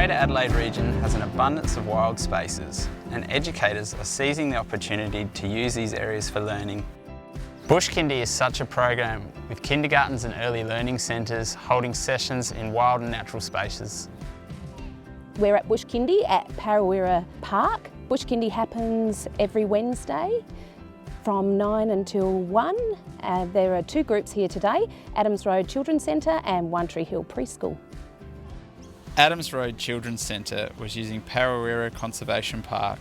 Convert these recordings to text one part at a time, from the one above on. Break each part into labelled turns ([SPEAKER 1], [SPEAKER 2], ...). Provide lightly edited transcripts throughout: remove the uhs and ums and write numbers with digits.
[SPEAKER 1] Greater Adelaide region has an abundance of wild spaces, and educators are seizing the opportunity to use these areas for learning. Bush Kindy is such a program, with kindergartens and early learning centres holding sessions in wild and natural spaces.
[SPEAKER 2] We're at Bush Kindy at Wirra Park. Bush Kindy happens every Wednesday from 9 until 1. There are two groups here today, Adams Road Children's Centre and One Tree Hill Preschool.
[SPEAKER 1] Adams Road Children's Centre was using Wirra Conservation Park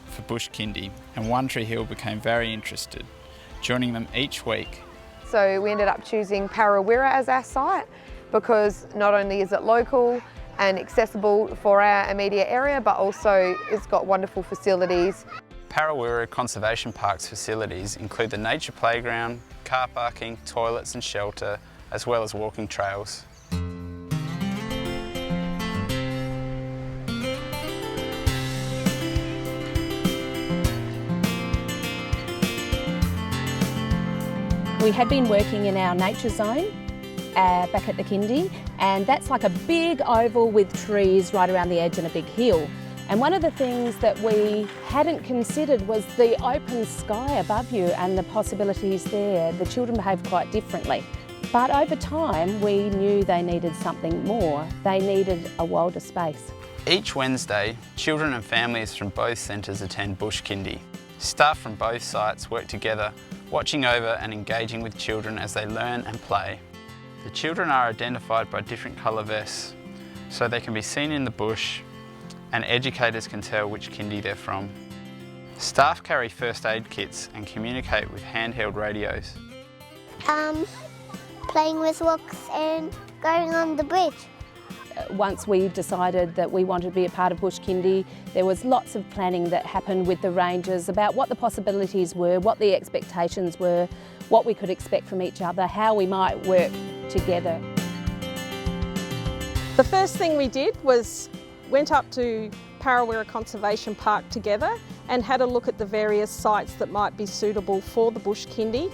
[SPEAKER 1] for Bush Kindy, and One Tree Hill became very interested, joining them each week.
[SPEAKER 3] So we ended up choosing Wirra as our site because not only is it local and accessible for our immediate area, but also it's got wonderful facilities.
[SPEAKER 1] Wirra Conservation Park's facilities include the nature playground, car parking, toilets and shelter, as well as walking trails.
[SPEAKER 2] We had been working in our nature zone back at the Kindy, and that's like a big oval with trees right around the edge and a big hill. And one of the things that we hadn't considered was the open sky above you and the possibilities there. The children behaved quite differently. But over time, we knew they needed something more. They needed a wilder space.
[SPEAKER 1] Each Wednesday, children and families from both centres attend Bush Kindy. Staff from both sites work together, watching over and engaging with children as they learn and play. The children are identified by different colour vests, so they can be seen in the bush, and educators can tell which kindy they're from. Staff carry first aid kits and communicate with handheld radios.
[SPEAKER 4] Playing with rocks and going on the bridge.
[SPEAKER 2] Once we decided that we wanted to be a part of Bush Kindy, there was lots of planning that happened with the rangers about what the possibilities were, what the expectations were, what we could expect from each other, how we might work together.
[SPEAKER 5] The first thing we did was went up to Wirra Conservation Park together and had a look at the various sites that might be suitable for the Bush Kindy.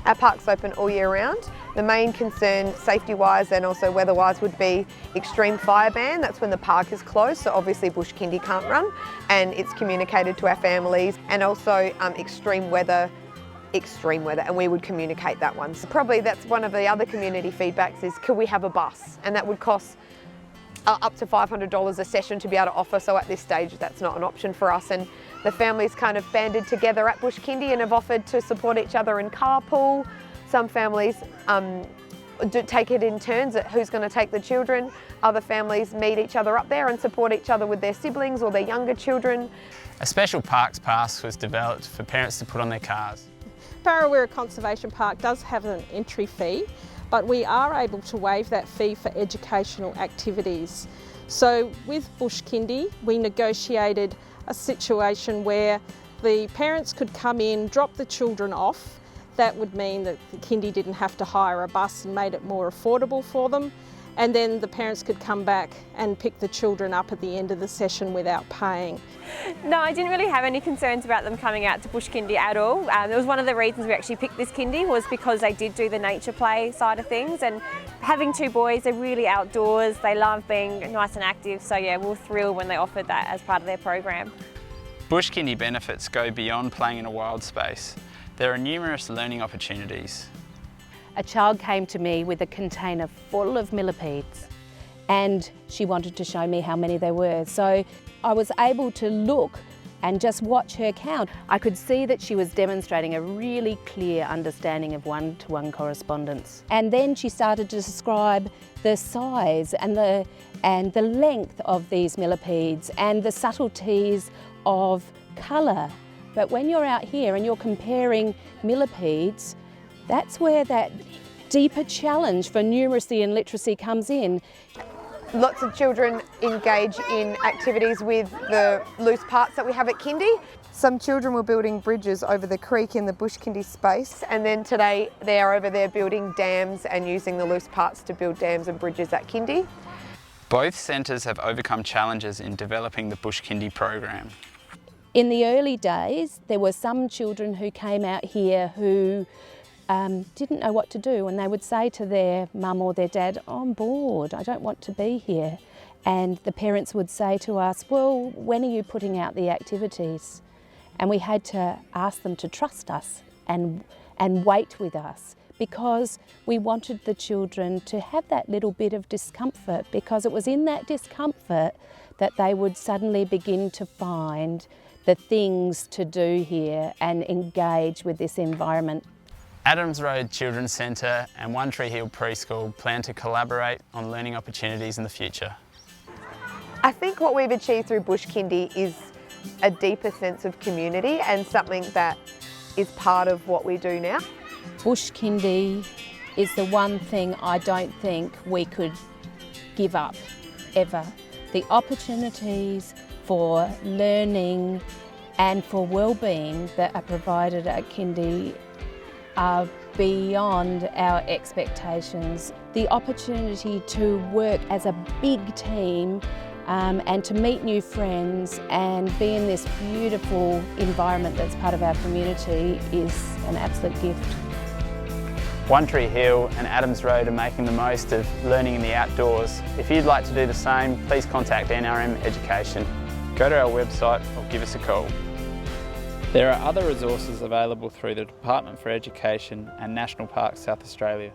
[SPEAKER 3] Our park's open all year round. The main concern, safety-wise and also weather-wise, would be extreme fire ban. That's when the park is closed, so obviously Bush Kindy can't run, and it's communicated to our families. And also extreme weather, and we would communicate that one. So probably that's one of the other community feedbacks is, could we have a bus? And that would cost up to $500 a session to be able to offer, so at this stage that's not an option for us. And the families kind of banded together at Bush Kindy and have offered to support each other in carpool. Some families do take it in turns at who's going to take the children. Other families meet each other up there and support each other with their siblings or their younger children.
[SPEAKER 1] A special parks pass was developed for parents to put on their cars.
[SPEAKER 5] Wirra Conservation Park does have an entry fee, but we are able to waive that fee for educational activities. So with Bush Kindy, we negotiated a situation where the parents could come in, drop the children off. That would mean that the Kindy didn't have to hire a bus and made it more affordable for them. And then the parents could come back and pick the children up at the end of the session without paying.
[SPEAKER 6] No, I didn't really have any concerns about them coming out to Bush Kindy at all. It was one of the reasons we actually picked this Kindy, was because they did do the nature play side of things, and having two boys, they're really outdoors, they love being nice and active, so yeah, we were thrilled when they offered that as part of their program.
[SPEAKER 1] Bush Kindy benefits go beyond playing in a wild space. There are numerous learning opportunities.
[SPEAKER 2] A child came to me with a container full of millipedes, and she wanted to show me how many there were. So I was able to look and just watch her count. I could see that she was demonstrating a really clear understanding of one-to-one correspondence. And then she started to describe the size and the length of these millipedes and the subtleties of colour. But when you're out here and you're comparing millipedes, that's where that deeper challenge for numeracy and literacy comes in.
[SPEAKER 3] Lots of children engage in activities with the loose parts that we have at Kindy. Some children were building bridges over the creek in the Bush Kindy space, and then today they are over there building dams and using the loose parts to build dams and bridges at Kindy.
[SPEAKER 1] Both centres have overcome challenges in developing the Bush Kindy program.
[SPEAKER 2] In the early days, there were some children who came out here who didn't know what to do, and they would say to their mum or their dad, "I'm bored, I don't want to be here." And the parents would say to us, well, when are you putting out the activities? And we had to ask them to trust us and wait with us, because we wanted the children to have that little bit of discomfort, because it was in that discomfort that they would suddenly begin to find the things to do here and engage with this environment.
[SPEAKER 1] Adams Road Children's Centre and One Tree Hill Preschool plan to collaborate on learning opportunities in the future.
[SPEAKER 3] I think what we've achieved through Bush Kindy is a deeper sense of community and something that is part of what we do now.
[SPEAKER 2] Bush Kindy is the one thing I don't think we could give up, ever. The opportunities for learning and for well-being that are provided at Kindy are beyond our expectations. The opportunity to work as a big team and to meet new friends and be in this beautiful environment that's part of our community is an absolute gift.
[SPEAKER 1] One Tree Hill and Adams Road are making the most of learning in the outdoors. If you'd like to do the same, please contact NRM Education. Go to our website or give us a call. There are other resources available through the Department for Education and National Parks South Australia.